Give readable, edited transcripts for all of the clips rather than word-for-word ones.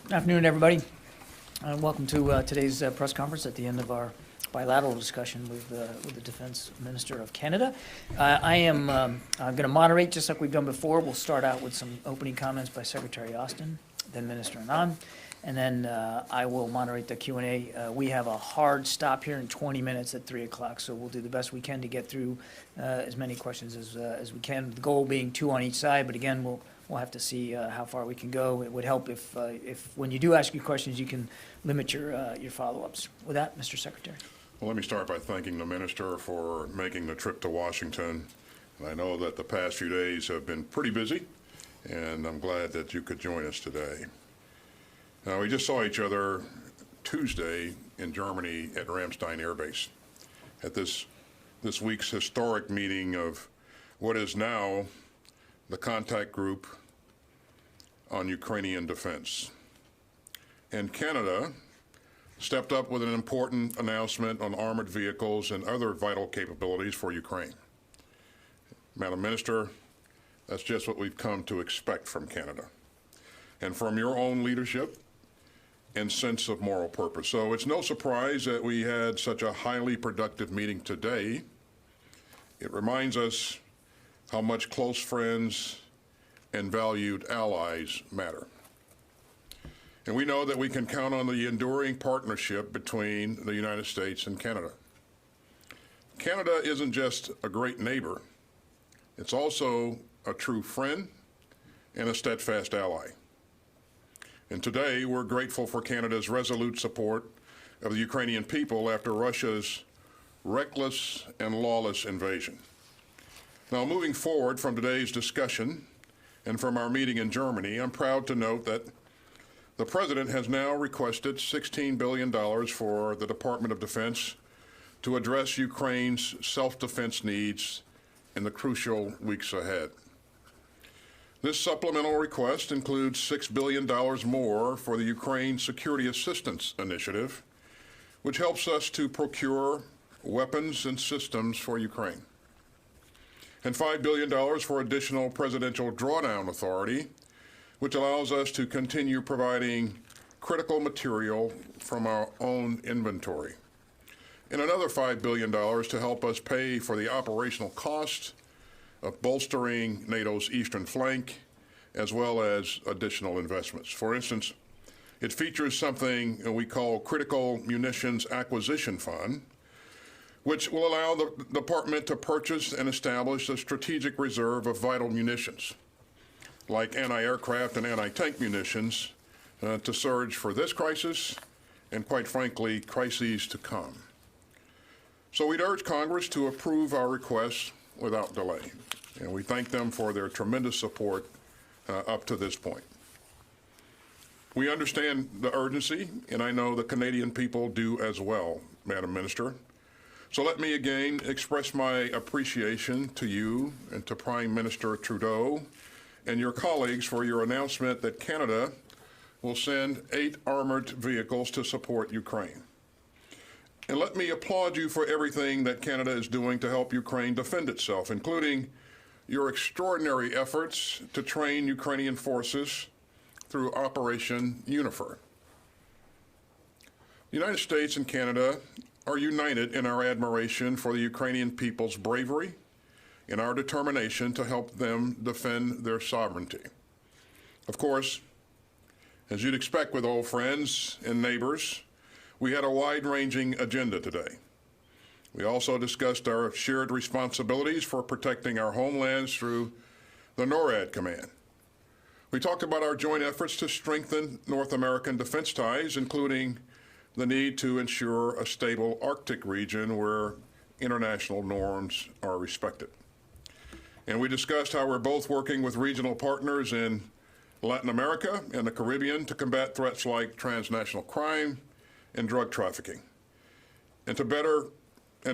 Afternoon, everybody. Welcome to today's press conference at the end of our bilateral discussion with the Defense Minister of Canada. I am going to moderate just like we've done before. We'll start out with some opening comments by Secretary Austin, then Minister Anand, and then I will moderate the Q&A. We have a hard stop here in 20 minutes at 3 o'clock, so we'll do the best we can to get through as many questions as we can, the goal being 2 on each side, but again, we'll have to see how far we can go. It would help if when you do ask your questions, you can limit your follow-ups. With that, Mr. Secretary. Well, let me start by thanking the Minister for making the trip to Washington. And I know that the past few days have been pretty busy, and I'm glad that you could join us today. Now, we just saw each other Tuesday in Germany at Ramstein Air Base at this week's historic meeting of what is now the contact group on Ukrainian defense. And Canada stepped up with an important announcement on armored vehicles and other vital capabilities for Ukraine. Madam Minister, that's just what we've come to expect from Canada and from your own leadership and sense of moral purpose. So it's no surprise that we had such a highly productive meeting today. It reminds us how much close friends and valued allies matter. And we know that we can count on the enduring partnership between the United States and Canada. Canada isn't just a great neighbor, it's also a true friend and a steadfast ally. And today, we're grateful for Canada's resolute support of the Ukrainian people after Russia's reckless and lawless invasion. Now, moving forward from today's discussion and from our meeting in Germany, I'm proud to note that the President has now requested $16 billion for the Department of Defense to address Ukraine's self-defense needs in the crucial weeks ahead. This supplemental request includes $6 billion more for the Ukraine Security Assistance Initiative, which helps us to procure weapons and systems for Ukraine, and $5 billion for additional presidential drawdown authority, which allows us to continue providing critical material from our own inventory, and another $5 billion to help us pay for the operational cost of bolstering NATO's eastern flank, as well as additional investments. For instance, it features something we call Critical Munitions Acquisition Fund, which will allow the department to purchase and establish a strategic reserve of vital munitions, like anti-aircraft and anti-tank munitions, to surge for this crisis and, quite frankly, crises to come. So we'd urge Congress to approve our requests without delay, and we thank them for their tremendous support up to this point. We understand the urgency, and I know the Canadian people do as well, Madam Minister. So let me again express my appreciation to you and to Prime Minister Trudeau and your colleagues for your announcement that Canada will send 8 armored vehicles to support Ukraine. And let me applaud you for everything that Canada is doing to help Ukraine defend itself, including your extraordinary efforts to train Ukrainian forces through Operation Unifor. The United States and Canada are united in our admiration for the Ukrainian people's bravery and our determination to help them defend their sovereignty. Of course, as you'd expect with old friends and neighbors, we had a wide-ranging agenda today. We also discussed our shared responsibilities for protecting our homelands through the NORAD Command. We talked about our joint efforts to strengthen North American defense ties, including the need to ensure a stable Arctic region where international norms are respected. And we discussed how we're both working with regional partners in Latin America and the Caribbean to combat threats like transnational crime and drug trafficking, and to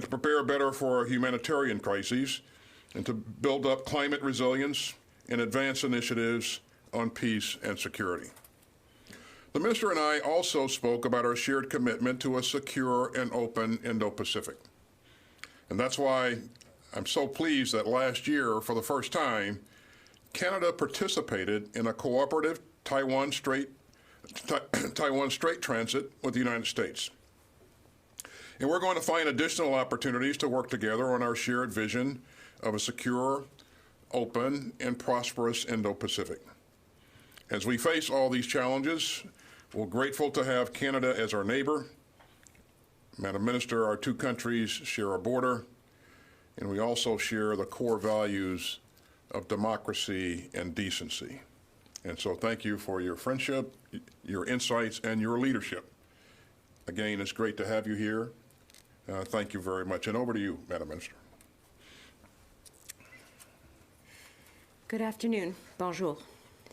prepare better for humanitarian crises, and to build up climate resilience and advance initiatives on peace and security. The Minister and I also spoke about our shared commitment to a secure and open Indo-Pacific. And that's why I'm so pleased that last year, for the first time, Canada participated in a cooperative Taiwan Strait Taiwan Strait transit with the United States. And we're going to find additional opportunities to work together on our shared vision of a secure, open, and prosperous Indo-Pacific. As we face all these challenges, we're grateful to have Canada as our neighbor. Madam Minister, our two countries share a border, and we also share the core values of democracy and decency. And so thank you for your friendship, your insights, and your leadership. Again, it's great to have you here. Thank you very much. And over to you, Madam Minister. Good afternoon. Bonjour.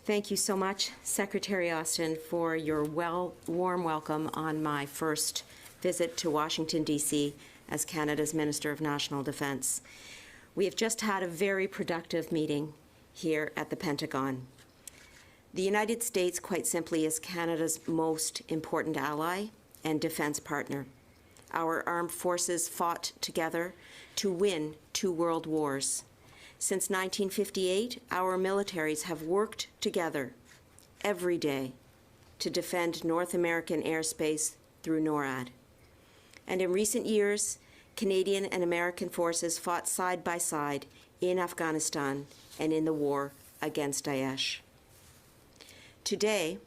Thank you so much, Secretary Austin, for your warm welcome on my first visit to Washington, D.C. as Canada's Minister of National Defense. We have just had a very productive meeting here at the Pentagon. The United States, quite simply, is Canada's most important ally and defense partner. Our armed forces fought together to win 2 world wars. Since 1958, our militaries have worked together every day to defend North American airspace through NORAD. And in recent years, Canadian and American forces fought side by side in Afghanistan and in the war against Daesh. Today,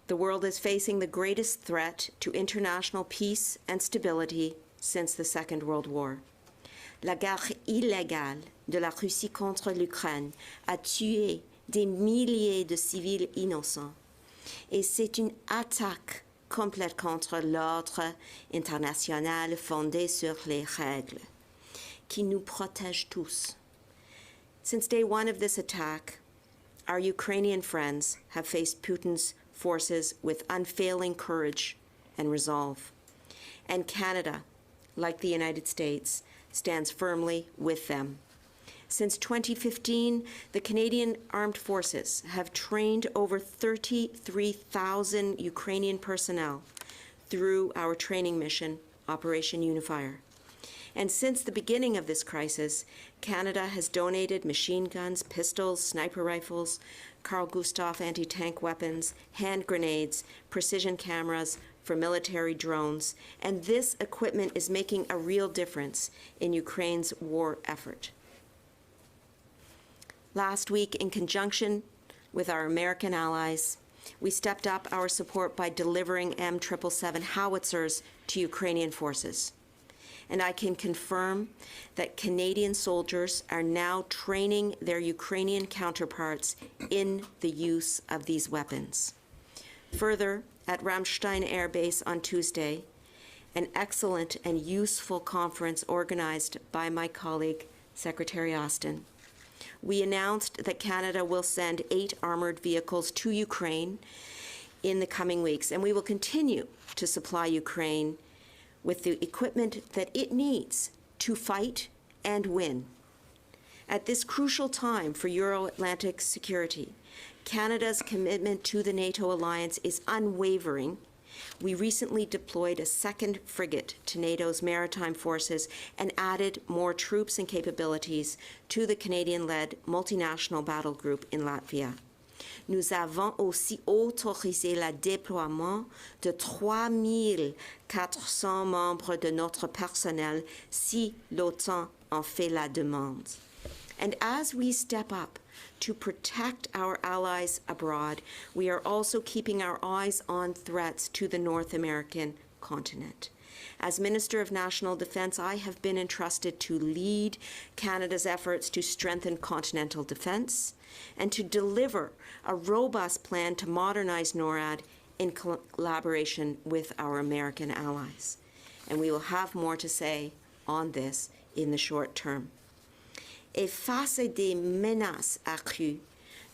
the world is facing the greatest threat to international peace and stability since the Second World War. La guerre illégale de la Russie contre l'Ukraine a tué des milliers de civils innocents. Et c'est une attaque complète contre l'ordre international fondé sur les règles, qui nous protège tous. Since day one of this attack, our Ukrainian friends have faced Putin's forces with unfailing courage and resolve. And Canada, like the United States, stands firmly with them. Since 2015, the Canadian Armed Forces have trained over 33,000 Ukrainian personnel through our training mission, Operation Unifier. And since the beginning of this crisis, Canada has donated machine guns, pistols, sniper rifles, Carl Gustaf anti-tank weapons, hand grenades, precision cameras for military drones, and this equipment is making a real difference in Ukraine's war effort. Last week, in conjunction with our American allies, we stepped up our support by delivering M777 howitzers to Ukrainian forces. And I can confirm that Canadian soldiers are now training their Ukrainian counterparts in the use of these weapons. Further, at Ramstein Air Base on Tuesday, an excellent and useful conference organized by my colleague, Secretary Austin, we announced that Canada will send 8 armored vehicles to Ukraine in the coming weeks, and we will continue to supply Ukraine with the equipment that it needs to fight and win. At this crucial time for Euro-Atlantic security, Canada's commitment to the NATO alliance is unwavering. We recently deployed a 2nd frigate to NATO's maritime forces and added more troops and capabilities to the Canadian-led multinational battle group in Latvia. Nous avons aussi autorisé le déploiement de 3,400 membres de notre personnel si l'OTAN en fait la demande. And as we step up to protect our allies abroad, we are also keeping our eyes on threats to the North American continent. As Minister of National Defense, I have been entrusted to lead Canada's efforts to strengthen continental defense and to deliver a robust plan to modernize NORAD in collaboration with our American allies. And we will have more to say on this in the short term. Et face à des menaces accrues,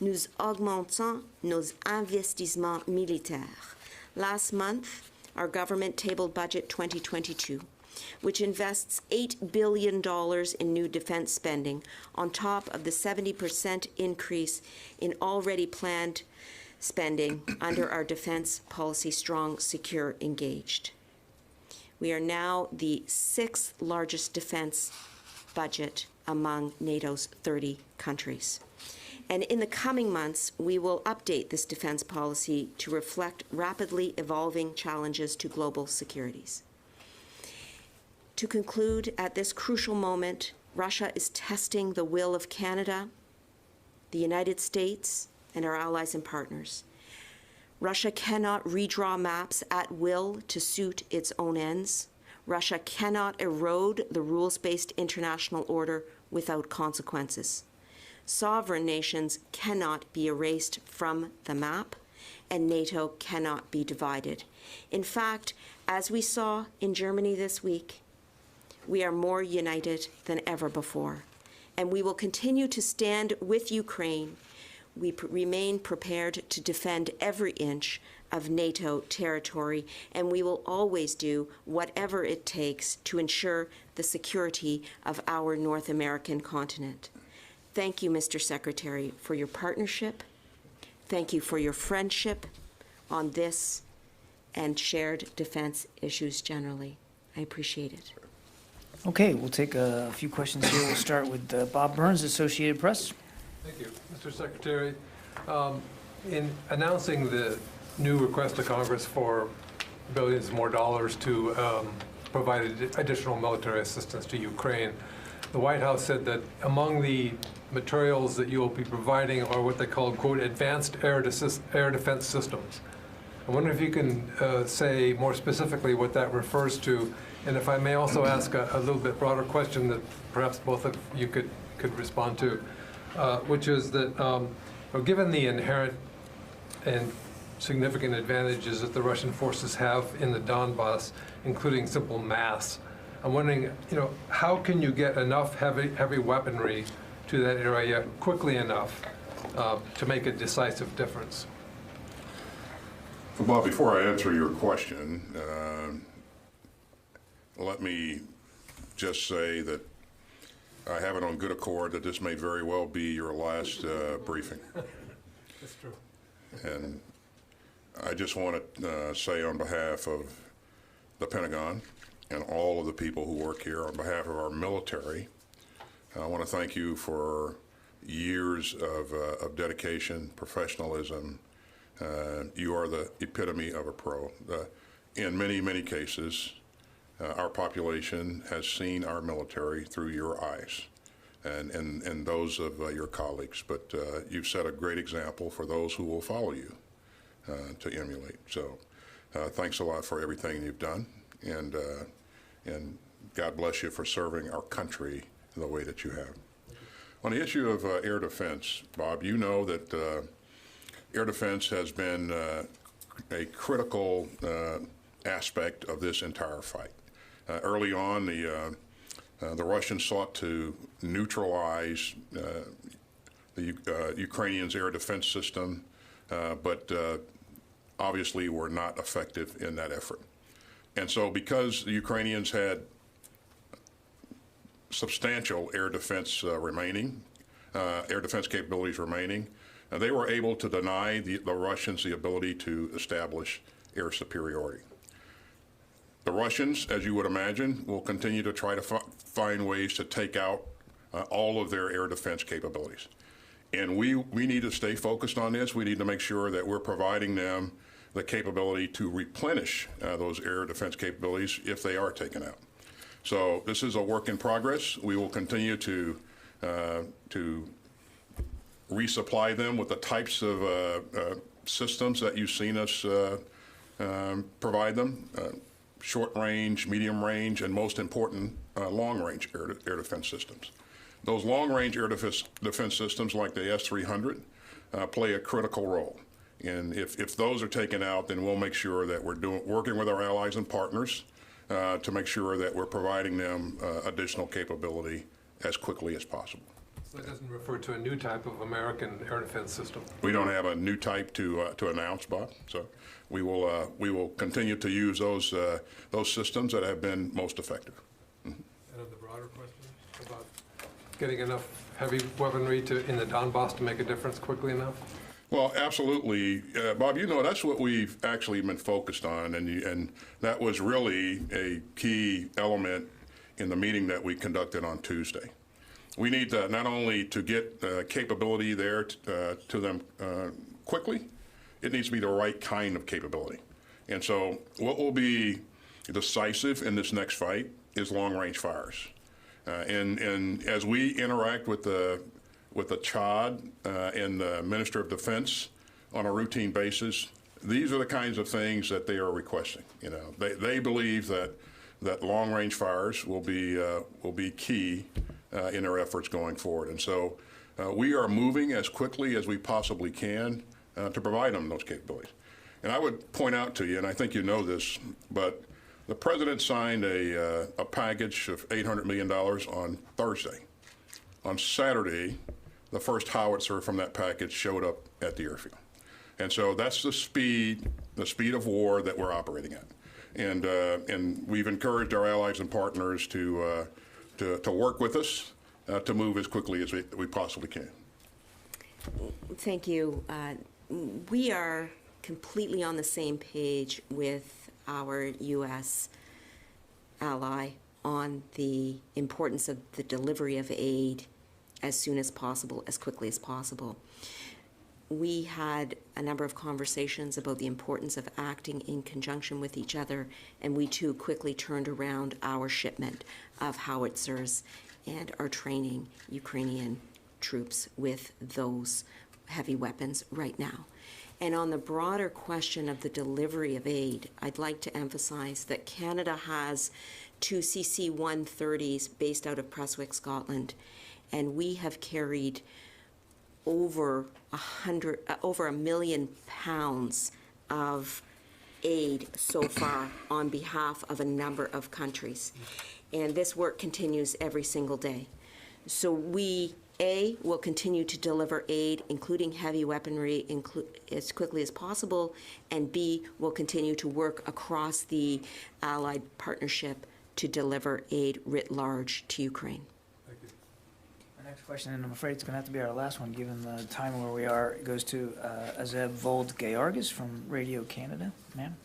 nous augmentons nos investissements militaires. Last month, our government tabled Budget 2022, which invests $8 billion in new defense spending on top of the 70% increase in already planned spending under our defense policy Strong, Secure, Engaged. We are now the 6th largest defense budget among NATO's 30 countries. And in the coming months, we will update this defense policy to reflect rapidly evolving challenges to global securities. To conclude, at this crucial moment, Russia is testing the will of Canada, the United States, and our allies and partners. Russia cannot redraw maps at will to suit its own ends. Russia cannot erode the rules-based international order without consequences. Sovereign nations cannot be erased from the map, and NATO cannot be divided. In fact, as we saw in Germany this week, we are more united than ever before, and we will continue to stand with Ukraine. We remain prepared to defend every inch of NATO territory, and we will always do whatever it takes to ensure the security of our North American continent. Thank you, Mr. Secretary, for your partnership. Thank you for your friendship on this and shared defense issues generally. I appreciate it. Okay, we'll take a few questions here. We'll start with Bob Burns, Associated Press. Thank you, Mr. Secretary. In announcing the new request to Congress for billions more dollars to provide additional military assistance to Ukraine, the White House said that among the materials that you will be providing are what they call, quote, advanced air defense systems. I wonder if you can say more specifically what that refers to, and if I may also ask a little bit broader question that perhaps both of you could respond to, which is that given the inherent and significant advantages that the Russian forces have in the Donbass, including simple mass, I'm wondering, how can you get enough heavy weaponry to that area quickly enough to make a decisive difference? Well, Bob, before I answer your question, let me just say that I have it on good accord that this may very well be your last briefing. That's true. And I just want to say on behalf of the Pentagon and all of the people who work here, on behalf of our military, I want to thank you for years of dedication, professionalism. You are the epitome of a pro. In many, many cases, our population has seen our military through your eyes and those of your colleagues. But you've set a great example for those who will follow you to emulate. So thanks a lot for everything you've done. And God bless you for serving our country the way that you have. On the issue of air defense, Bob, you know that air defense has been a critical aspect of this entire fight. Early on, the Russians sought to neutralize the Ukrainians' air defense system, but obviously were not effective in that effort. And so because the Ukrainians had substantial air defense air defense capabilities remaining, they were able to deny the Russians the ability to establish air superiority. The Russians, as you would imagine, will continue to try to find ways to take out all of their air defense capabilities. And we need to stay focused on this. We need to make sure that we're providing them the capability to replenish those air defense capabilities if they are taken out. So this is a work in progress. We will continue to resupply them with the types of systems that you've seen us provide them. Short range, medium range, and most important, long range air defense systems. Those long range air defense systems like the S-300 play a critical role. And if those are taken out, then we'll make sure that we're working with our allies and partners to make sure that we're providing them additional capability as quickly as possible. So that doesn't refer to a new type of American air defense system? We don't have a new type to announce, Bob. So we will continue to use those systems that have been most effective. Mm-hmm. And on the broader question about getting enough heavy weaponry in the Donbass to make a difference quickly enough? Well, absolutely. Bob, that's what we've actually been focused on, and that was really a key element in the meeting that we conducted on Tuesday. we need to not only to get capability there to them quickly, it needs to be the right kind of capability. And so what will be decisive in this next fight is long-range fires. And as we interact with the Chad and the Minister of Defense on a routine basis, these are the kinds of things that they are requesting. You know, they believe that long-range fires will be key in their efforts going forward. And so we are moving as quickly as we possibly can to provide them those capabilities. And I would point out to you, and I think you know this, but the President signed a package of $800 million on Thursday. On Saturday, the first howitzer from that package showed up at the airfield. And so that's the speed of war that we're operating at. And we've encouraged our allies and partners to work with us to move as quickly as we possibly can. Thank you. We are completely on the same page with our U.S. ally on the importance of the delivery of aid as soon as possible, as quickly as possible. We had a number of conversations about the importance of acting in conjunction with each other, and we too quickly turned around our shipment of howitzers and are training Ukrainian troops with those heavy weapons right now. And on the broader question of the delivery of aid, I'd like to emphasize that Canada has 2 CC-130s based out of Prestwick, Scotland, and we have carried over £1 million of aid so far on behalf of a number of countries. And this work continues every single day. So we, A, will continue to deliver aid, including heavy weaponry, as quickly as possible, and B, will continue to work across the Allied partnership to deliver aid writ large to Ukraine. Thank you. Our next question, and I'm afraid it's going to have to be our last one, given the time where we are, goes to Azeb Vold-Georgis from Radio Canada. Ma'am?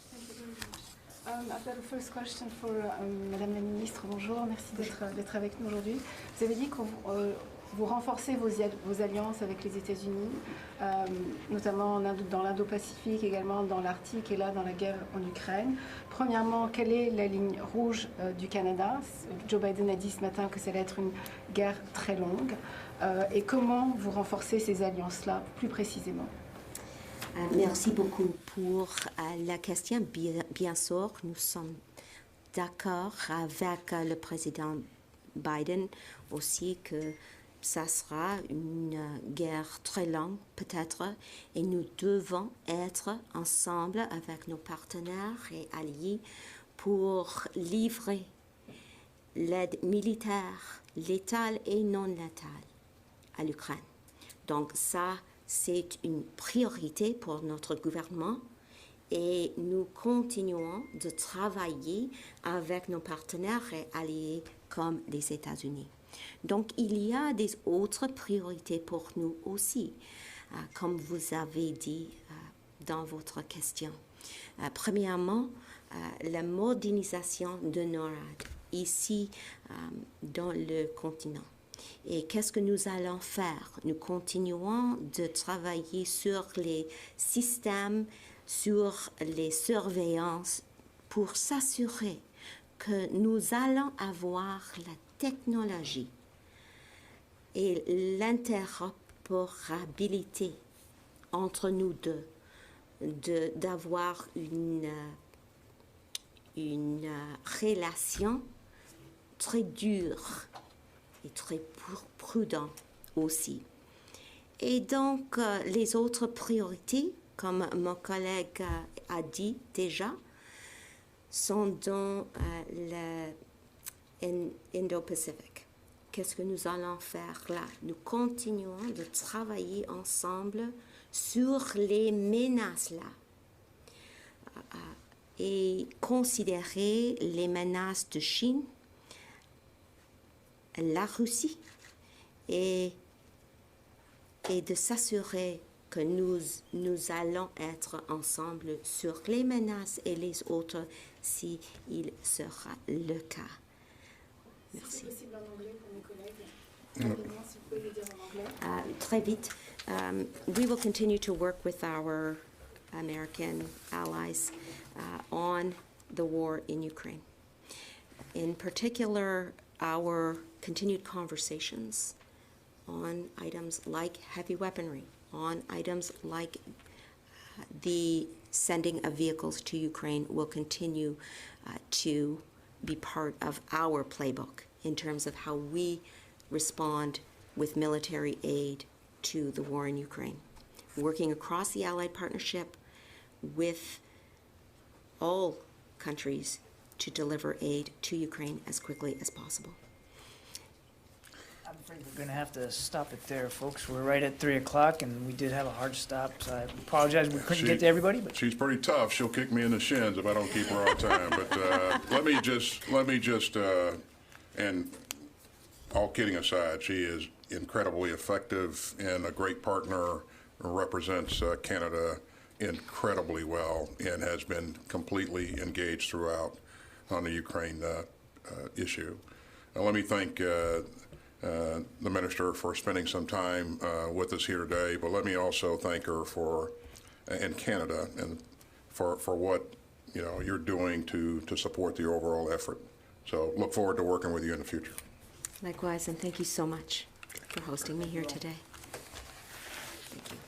I've got a first question for Madame la Ministre. Bonjour, merci d'être avec nous aujourd'hui. Vous avez dit que vous renforcez vos alliances avec les États-Unis, notamment dans l'Indo-Pacifique, également dans l'Arctique et là dans la guerre en Ukraine. Premièrement, quelle est la ligne rouge du Canada? Joe Biden a dit ce matin que ça allait être une guerre très longue. Et comment vous renforcez ces alliances-là plus précisément? Merci beaucoup pour la question. Bien sûr, nous sommes d'accord avec le président Biden aussi que ça sera une guerre très longue peut-être et nous devons être ensemble avec nos partenaires et alliés pour livrer l'aide militaire, létale et non létale à l'Ukraine. Donc ça, c'est une priorité pour notre gouvernement et nous continuons de travailler avec nos partenaires et alliés comme les États-Unis. Donc il y a des autres priorités pour nous aussi, comme vous avez dit dans votre question. Premièrement, la modernisation de NORAD ici dans le continent. Et qu'est-ce que nous allons faire? Nous continuons de travailler sur les systèmes, sur les surveillances pour s'assurer que nous allons avoir la technologie et l'interopérabilité entre nous deux, d'avoir une relation très dure et très prudent aussi. Et donc, les autres priorités, comme mon collègue a dit déjà, sont dans l'Indo-Pacifique. Qu'est-ce que nous allons faire là? Nous continuons de travailler ensemble sur les menaces là et considérer les menaces de Chine, la Russie et de s'assurer que nous allons être ensemble sur les menaces et les autres si il sera le cas. Merci. Si c'est possible en anglais pour mes collègues. Rapidement, si vous pouvez le dire en anglais. Très vite. We will continue to work with our American allies on the war in Ukraine. In particular, our continued conversations on items like heavy weaponry, on items like the sending of vehicles to Ukraine will continue to be part of our playbook in terms of how we respond with military aid to the war in Ukraine. Working across the Allied partnership with all countries to deliver aid to Ukraine as quickly as possible. I'm afraid we're going to have to stop it there, folks. We're right at 3 o'clock, and we did have a hard stop, so I apologize we couldn't get to everybody, but She's pretty tough. She'll kick me in the shins if I don't keep her on time. But let me just, and all kidding aside, she is incredibly effective and a great partner, represents Canada incredibly well, and has been completely engaged throughout on the Ukraine issue. Now, let me thank the Minister for spending some time with us here today, but let me also thank her for, and Canada, and for what you're doing to support the overall effort. So look forward to working with you in the future. Likewise, and thank you so much for hosting me here today. Thank you.